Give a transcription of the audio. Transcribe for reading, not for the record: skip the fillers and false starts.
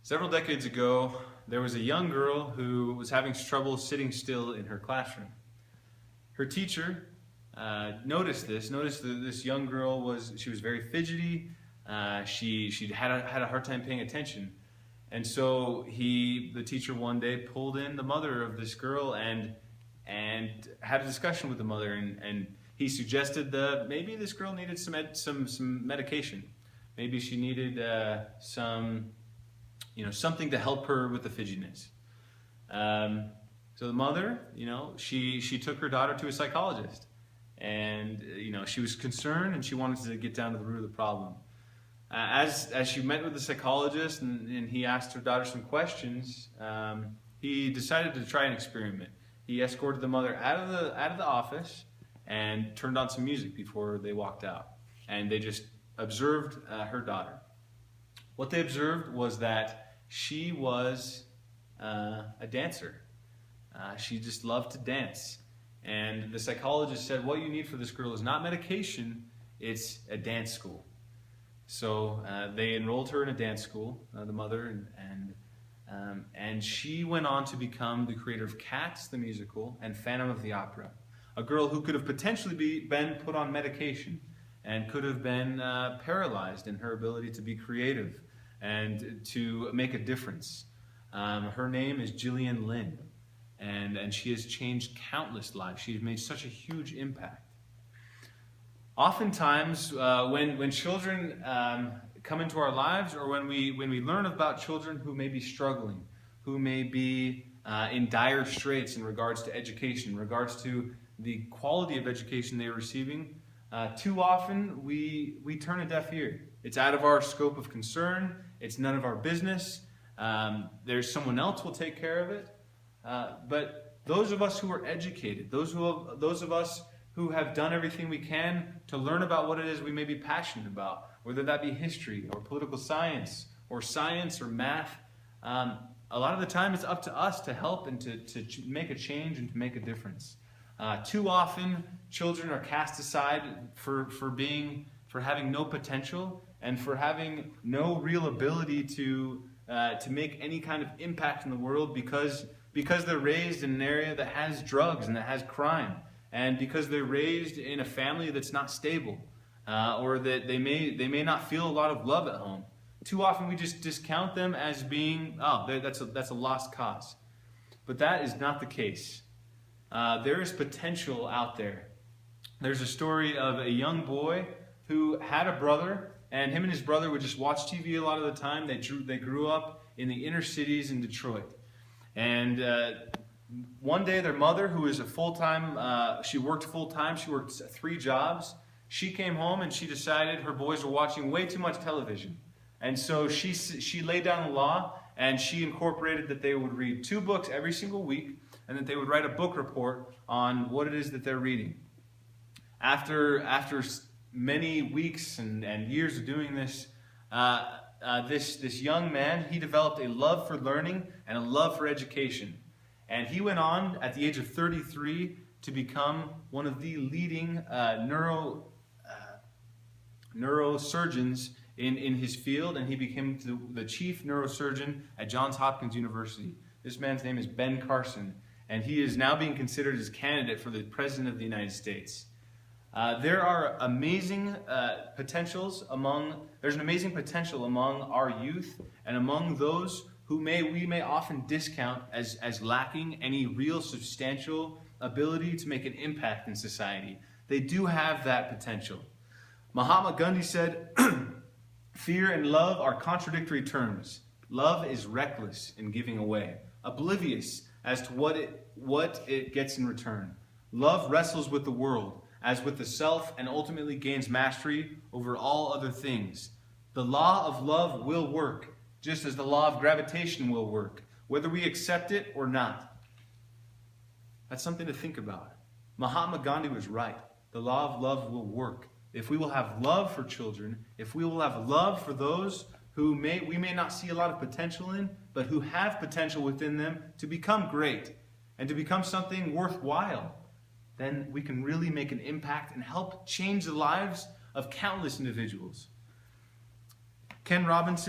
Several decades ago, there was a young girl who was having trouble sitting still in her classroom. Her teacher noticed that this young girl was very fidgety. She had a hard time paying attention. And so the teacher one day pulled in the mother of this girl and had a discussion with the mother, and he suggested that maybe this girl needed some medication. Maybe she needed something to help her with the fidgetiness. So the mother, she took her daughter to a psychologist, and she was concerned and she wanted to get down to the root of the problem. As she met with the psychologist and he asked her daughter some questions, he decided to try an experiment. He escorted the mother out of the office and turned on some music before they walked out, and they just observed her daughter. What they observed was that she was a dancer. She just loved to dance. And the psychologist said, what you need for this girl is not medication, it's a dance school. So they enrolled her in a dance school, the mother, and she went on to become the creator of Cats, the musical, and Phantom of the Opera. A girl who could have potentially been put on medication and could have been paralyzed in her ability to be creative and to make a difference. Her name is Gillian Lynn, and she has changed countless lives. She's made such a huge impact. Oftentimes, when children come into our lives, or when we learn about children who may be struggling, who may be in dire straits in regards to education, in regards to the quality of education they are receiving, too often we turn a deaf ear. It's out of our scope of concern. It's none of our business. There's someone else who will take care of it. But those of us who are educated, those of us who have done everything we can to learn about what it is we may be passionate about, whether that be history or political science or math, a lot of the time it's up to us to help and to make a change and to make a difference. Too often, children are cast aside for having no potential and for having no real ability to make any kind of impact in the world because they're raised in an area that has drugs and that has crime, and because they're raised in a family that's not stable, or that they may not feel a lot of love at home. Too often we just discount them as being, that's a lost cause. But that is not the case. There is potential out there. There's a story of a young boy who had a brother, and him and his brother would just watch TV a lot of the time. They grew up in the inner cities in Detroit. And one day their mother, who is she worked full-time, she worked 3 jobs. She came home and she decided her boys were watching way too much television. And so she laid down the law, and she incorporated that they would read 2 books every single week, and that they would write a book report on what it is that they're reading. After many weeks and years of doing this, this young man, he developed a love for learning and a love for education. And he went on at the age of 33 to become one of the leading neurosurgeons in his field, and he became the chief neurosurgeon at Johns Hopkins University. This man's name is Ben Carson, and he is now being considered as candidate for the President of the United States. There are amazing there's an amazing potential among our youth and among those who we may often discount as lacking any real substantial ability to make an impact in society. They do have that potential. Mahatma Gandhi said, fear and love are contradictory terms. Love is reckless in giving away, oblivious as to what it gets in return. Love wrestles with the world, as with the self, and ultimately gains mastery over all other things. The law of love will work, just as the law of gravitation will work, whether we accept it or not. That's something to think about. Mahatma Gandhi was right. The law of love will work. If we will have love for children, if we will have love for those who we may not see a lot of potential in, but who have potential within them to become great and to become something worthwhile, then we can really make an impact and help change the lives of countless individuals. Ken Robinson